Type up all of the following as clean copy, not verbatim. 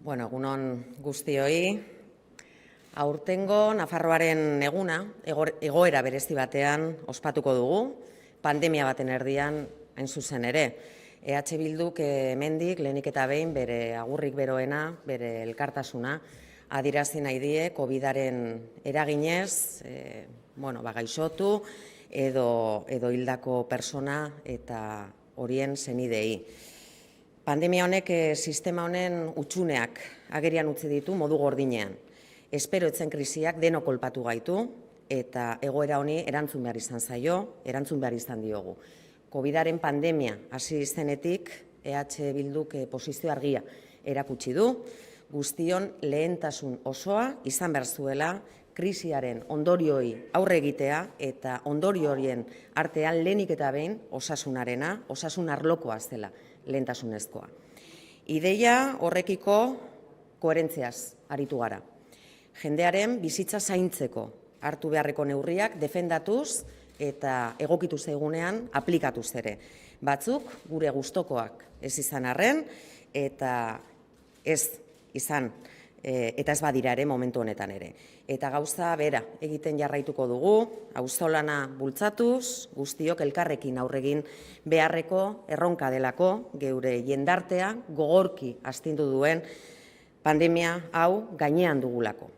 Egunon guztioi. Aurtengo Nafarroaren eguna egoera berezi batean ospatuko dugu, pandemia baten erdian hain zuzen ere. EH Bilduk hemendik lehenik eta behin bere agurrik beroena, bere elkartasuna adierazi nahi die Covidaren eraginez, gaixotu edo hildako persona eta horien senidei. Pandemia honek sistema honen hutsuneak agerian utzi ditu modu gordinean. Espero etzen krisiak denok kolpatu gaitu eta egoera honi erantzun behar izan zaio, erantzun behar izan diogu. Covidaren pandemia hasi zenetik EH Bilduk posizio argia erakutsi du, guztion lehentasun osoa izan behar zuela krisiaren ondorioi aurre egitea eta ondorio horien artean lehenik eta behin osasunarena, osasun arlokoa zela lehentasunezkoa. Ideia horrekiko koherentziaz aritu gara. Jendearen bizitza zaintzeko hartu beharreko neurriak defendatuz eta egokitu zaigunean aplikatuz ere. Batzuk gure gustokoak ez izan arren eta ez badira ere momentu honetan ere. Eta gauza bera egiten jarraituko dugu, auzolana bultzatuz, guztiok elkarrekin aurregin beharreko erronka delako geure jendartea gogorki astindu duen pandemia hau gainean dugulako.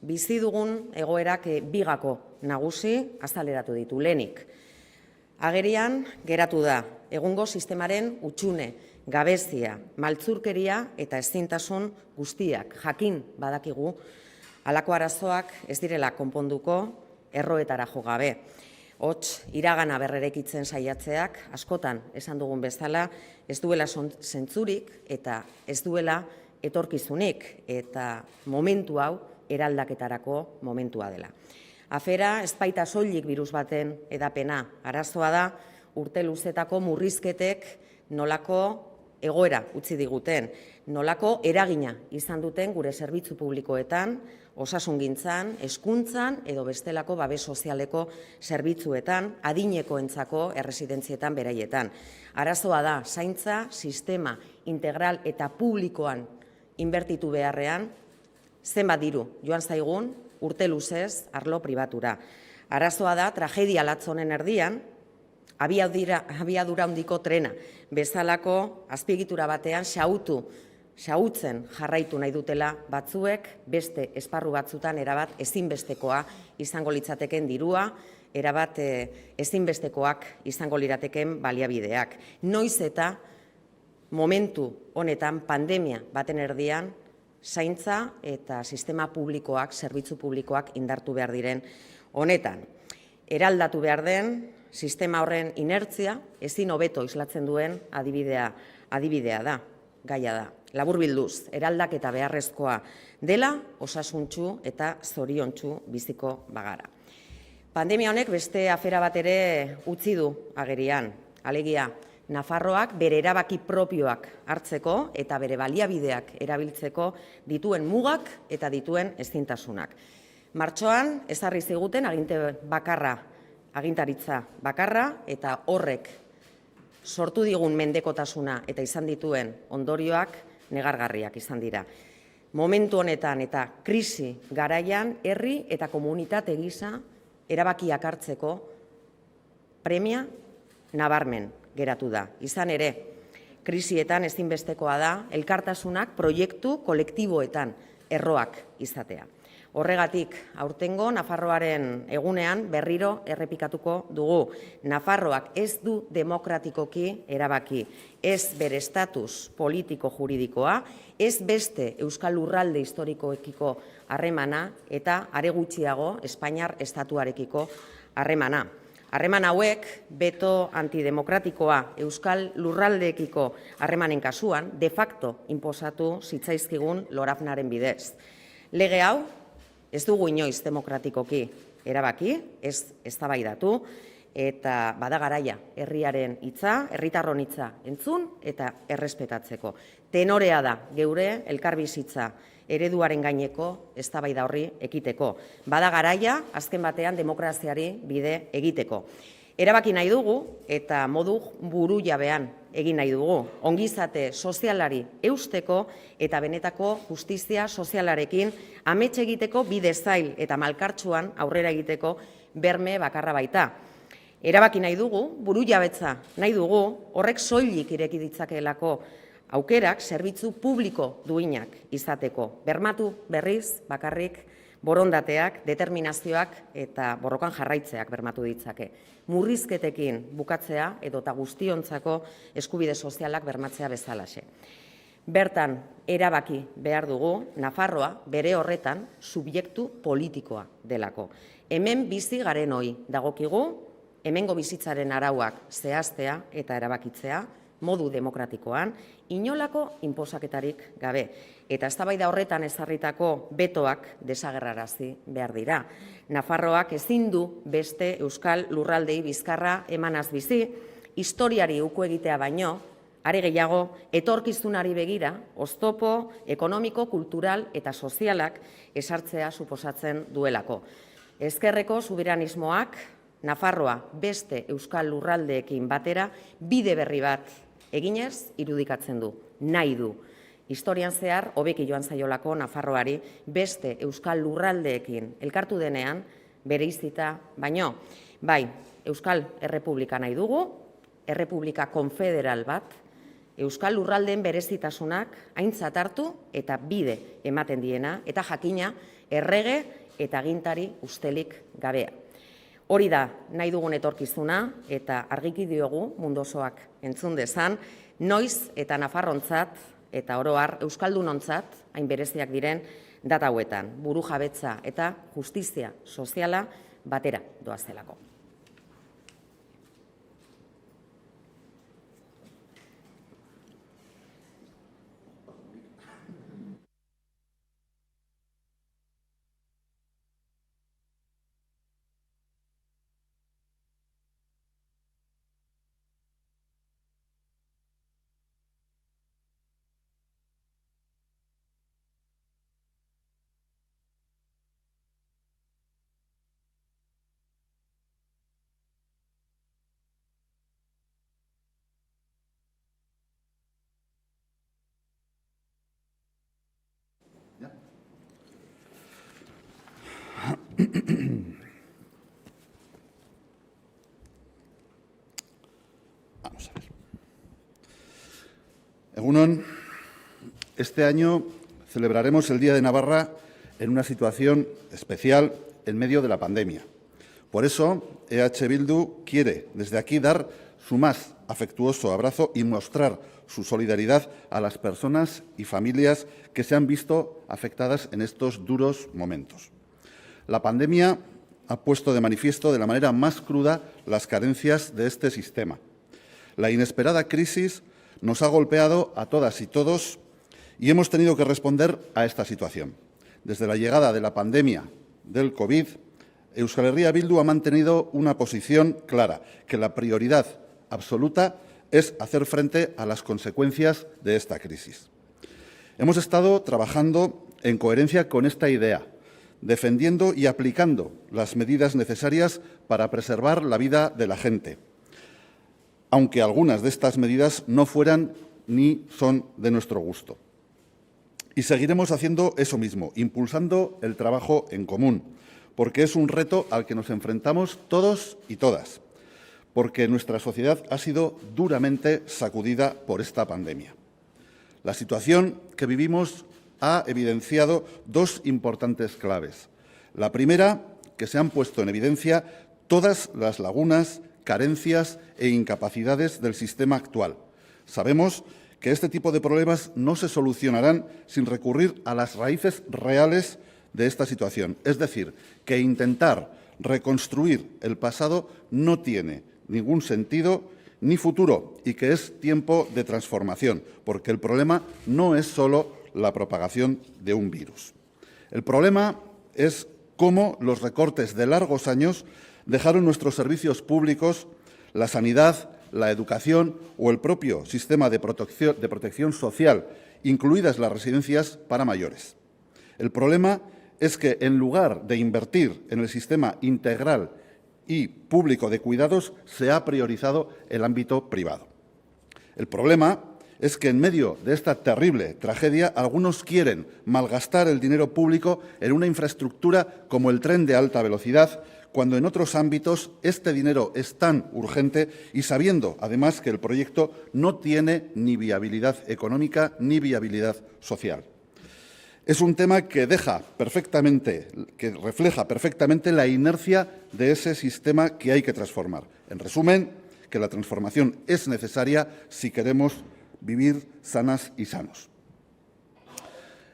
Bizi dugun egoerak bigako nagusi azaleratu ditu lehenik. Agerian geratu da egungo sistemaren hutsune, gabezia, maltzurkeria eta ezintasun guztiak jakin badakigu halako arazoak ez direla konponduko erroetara jo gabe. Hots, iragana berrerekitzen saiatzeak askotan esan dugun bezala ez duela zentzurik eta ez duela etorkizunik eta momentu hau eraldaketarako momentua dela. Afera ez baita soilik birus baten edapena, arazoa da urte luzetako murrizketek nolako egoera utzi diguten, nolako eragina izan duten gure zerbitzu publikoetan, osasungintzan, hezkuntzan edo bestelako babes sozialeko zerbitzuetan, adinekoentzako erresidentzietan beraietan. Arazoa da zaintza sistema integral eta publikoan inbertitu beharrean, zenbat diru joan zaigun urte luzez arlo pribatura. Arazoa da tragedia latz honen erdian, abiadura handiko trena bezalako azpiegitura batean xahutzen jarraitu nahi dutela batzuek beste esparru batzutan erabat ezinbestekoa izango litzateken dirua, erabat ezinbestekoak izango lirateken baliabideak. Noiz eta momentu honetan pandemia baten erdian zaintza eta sistema publikoak, zerbitzu publikoak indartu behar diren honetan. Eraldatu behar den sistema horren inertzia ezin hobeto islatzen duen adibidea da, gaia da. Laburbilduz, eraldaketa beharrezkoa dela osasuntsu eta zoriontsu biziko bagara. Pandemia honek beste afera bat ere utzi du agerian, alegia Nafarroak bere erabaki propioak hartzeko eta bere baliabideak erabiltzeko dituen mugak eta dituen ezintasunak. Martxoan ezarri ziguten agintaritza bakarra eta horrek sortu digun mendekotasuna eta izan dituen ondorioak negargarriak izan dira. Momentu honetan eta krisi garaian herri eta komunitate gisa erabakiak hartzeko premia nabarmen geratu da. Izan ere, krisietan ezinbestekoa da elkartasunak proiektu kolektiboetan erroak izatea. Horregatik, aurtengo Nafarroaren egunean berriro errepikatuko dugu. Nafarroak ez du demokratikoki erabaki, ez bere estatus politiko-juridikoa, ez beste Euskal Lurralde historikoekiko harremana eta are gutxiago Espainiar estatuarekiko harremana. Harreman hauek, beto antidemokratikoa Euskal Lurraldeekiko harremanen kasuan, de facto inposatu zitzaizkigun Lorafnaren bidez. Lege hau, ez dugu inoiz demokratikoki erabaki, ez eztabaidatu, eta bada garaia herriaren hitza, herritarron hitza entzun eta errespetatzeko. Tenorea da geure elkarbizitza ereduaren gaineko eztabaida horri ekiteko. Bada garaia azken batean demokraziari bide egiteko. Erabaki nahi dugu eta modu burujabean egin nahi dugu. Ongizate sozialari eusteko eta benetako justizia sozialarekin amets egiteko bide zail eta malkartsuan aurrera egiteko berme bakarra baita. Erabaki nahi dugu, burujabetza nahi dugu, horrek soilik ireki ditzakeelako aukerak zerbitzu publiko duinak izateko. Bermatu berriz bakarrik borondateak, determinazioak eta borrokan jarraitzeak bermatu ditzake. Murrizketekin bukatzea edota guztiontzako eskubide sozialak bermatzea bezalaxe. Bertan, erabaki behar dugu, Nafarroa bere horretan subjektu politikoa delako. Hemen bizi garenoi dagokigu, hemengo bizitzaren arauak zehaztea eta erabakitzea, modu demokratikoan, inolako inposaketarik gabe. Eta eztabaida horretan ezarritako betoak desagerrarazi behar dira. Nafarroak ezin du beste euskal lurraldei bizkarra emanaz bizi, historiari uko egitea baino, are gehiago, etorkizunari begira, oztopo, ekonomiko, kultural eta sozialak esartzea suposatzen duelako. Ezkerreko subiranismoak Nafarroa beste euskal lurraldeekin batera bide berri bat eginez irudikatzen du, nahi du. Historian zehar, hobeki joan zaiolako Nafarroari beste euskal lurraldeekin elkartu denean bereizita baino. Bai, Euskal Errepublika nahi dugu, Errepublika konfederal bat, euskal lurraldeen berezitasunak aintzat hartu eta bide ematen diena, eta jakina errege eta agintari ustelik gabea. Hori da nahi dugun etorkizuna eta argiki diogu mundu osoak entzun dezan, noiz eta Nafarrontzat eta oro har euskaldunontzat hain bereziak diren data hauetan, burujabetza eta justizia soziala batera doazelako. Vamos a ver. Egunon, este año celebraremos el Día de Navarra en una situación especial en medio de la pandemia. Por eso, EH Bildu quiere desde aquí dar su más afectuoso abrazo y mostrar su solidaridad a las personas y familias que se han visto afectadas en estos duros momentos. La pandemia ha puesto de manifiesto de la manera más cruda las carencias de este sistema. La inesperada crisis nos ha golpeado a todas y todos y hemos tenido que responder a esta situación. Desde la llegada de la pandemia del COVID, Euskal Herria Bildu ha mantenido una posición clara, que la prioridad absoluta es hacer frente a las consecuencias de esta crisis. Hemos estado trabajando en coherencia con esta idea, defendiendo y aplicando las medidas necesarias para preservar la vida de la gente, aunque algunas de estas medidas no fueran ni son de nuestro gusto. Y seguiremos haciendo eso mismo, impulsando el trabajo en común, porque es un reto al que nos enfrentamos todos y todas, porque nuestra sociedad ha sido duramente sacudida por esta pandemia. La situación que vivimos ha evidenciado dos importantes claves. La primera, que se han puesto en evidencia todas las lagunas, carencias e incapacidades del sistema actual. Sabemos que este tipo de problemas no se solucionarán sin recurrir a las raíces reales de esta situación. Es decir, que intentar reconstruir el pasado no tiene ningún sentido ni futuro y que es tiempo de transformación, porque el problema no es solo la propagación de un virus. El problema es cómo los recortes de largos años dejaron nuestros servicios públicos, la sanidad, la educación o el propio sistema de protección social, incluidas las residencias para mayores. El problema es que, en lugar de invertir en el sistema integral y público de cuidados se ha priorizado el ámbito privado. El problema es que en medio de esta terrible tragedia algunos quieren malgastar el dinero público en una infraestructura como el tren de alta velocidad, cuando en otros ámbitos este dinero es tan urgente y sabiendo, además, que el proyecto no tiene ni viabilidad económica ni viabilidad social. Es un tema que refleja perfectamente la inercia de ese sistema que hay que transformar. En resumen, que la transformación es necesaria si queremos vivir sanas y sanos.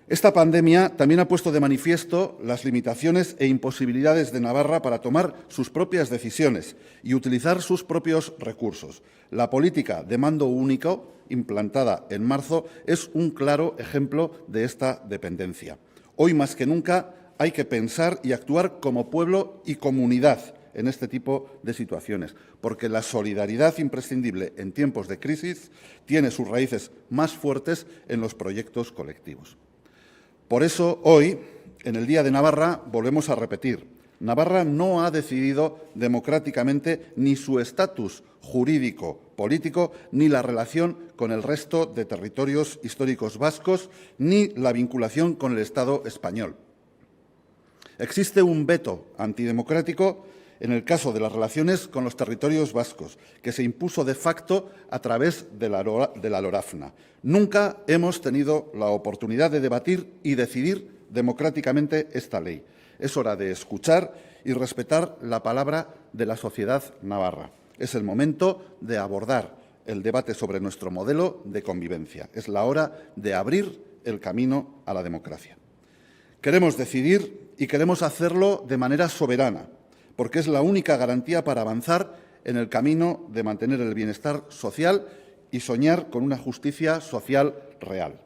Esta pandemia también ha puesto de manifiesto las limitaciones e imposibilidades de Navarra para tomar sus propias decisiones y utilizar sus propios recursos. La política de mando único, implantada en marzo, es un claro ejemplo de esta dependencia. Hoy más que nunca hay que pensar y actuar como pueblo y comunidad en este tipo de situaciones, porque la solidaridad imprescindible en tiempos de crisis tiene sus raíces más fuertes en los proyectos colectivos. Por eso, hoy, en el Día de Navarra, volvemos a repetir, Navarra no ha decidido democráticamente ni su estatus jurídico-político, ni la relación con el resto de territorios históricos vascos, ni la vinculación con el Estado español. Existe un veto antidemocrático en el caso de las relaciones con los territorios vascos, que se impuso de facto a través de la LORAFNA. Nunca hemos tenido la oportunidad de debatir y decidir democráticamente esta ley. Es hora de escuchar y respetar la palabra de la sociedad navarra. Es el momento de abordar el debate sobre nuestro modelo de convivencia. Es la hora de abrir el camino a la democracia. Queremos decidir y queremos hacerlo de manera soberana, porque es la única garantía para avanzar en el camino de mantener el bienestar social y soñar con una justicia social real.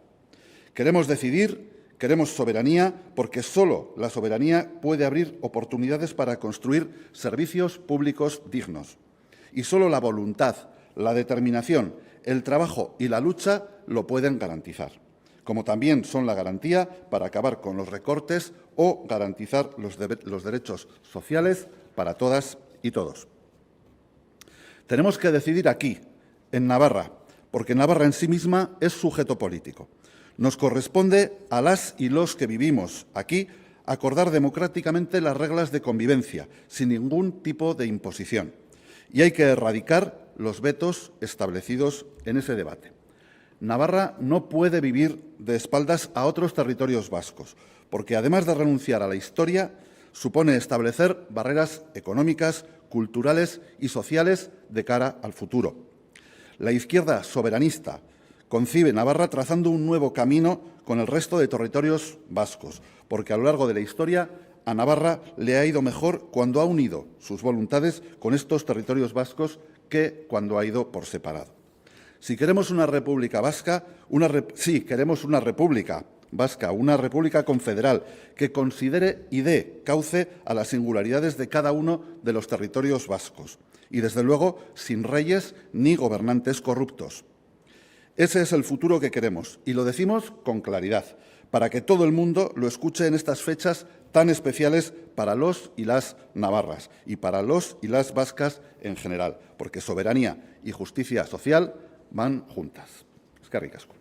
Queremos decidir, queremos soberanía, porque solo la soberanía puede abrir oportunidades para construir servicios públicos dignos. Y solo la voluntad, la determinación, el trabajo y la lucha lo pueden garantizar, como también son la garantía para acabar con los recortes o garantizar los derechos sociales para todas y todos. Tenemos que decidir aquí, en Navarra, porque Navarra en sí misma es sujeto político. Nos corresponde a las y los que vivimos aquí acordar democráticamente las reglas de convivencia, sin ningún tipo de imposición. Y hay que erradicar los vetos establecidos en ese debate. Navarra no puede vivir de espaldas a otros territorios vascos, porque además de renunciar a la historia, supone establecer barreras económicas, culturales y sociales de cara al futuro. La izquierda soberanista concibe Navarra trazando un nuevo camino con el resto de territorios vascos, porque a lo largo de la historia a Navarra le ha ido mejor cuando ha unido sus voluntades con estos territorios vascos que cuando ha ido por separado. Si queremos una república vasca, una república confederal que considere y dé cauce a las singularidades de cada uno de los territorios vascos y, desde luego, sin reyes ni gobernantes corruptos. Ese es el futuro que queremos y lo decimos con claridad, para que todo el mundo lo escuche en estas fechas tan especiales para los y las navarras y para los y las vascas en general, porque soberanía y justicia social van juntas. Eskerrik asko.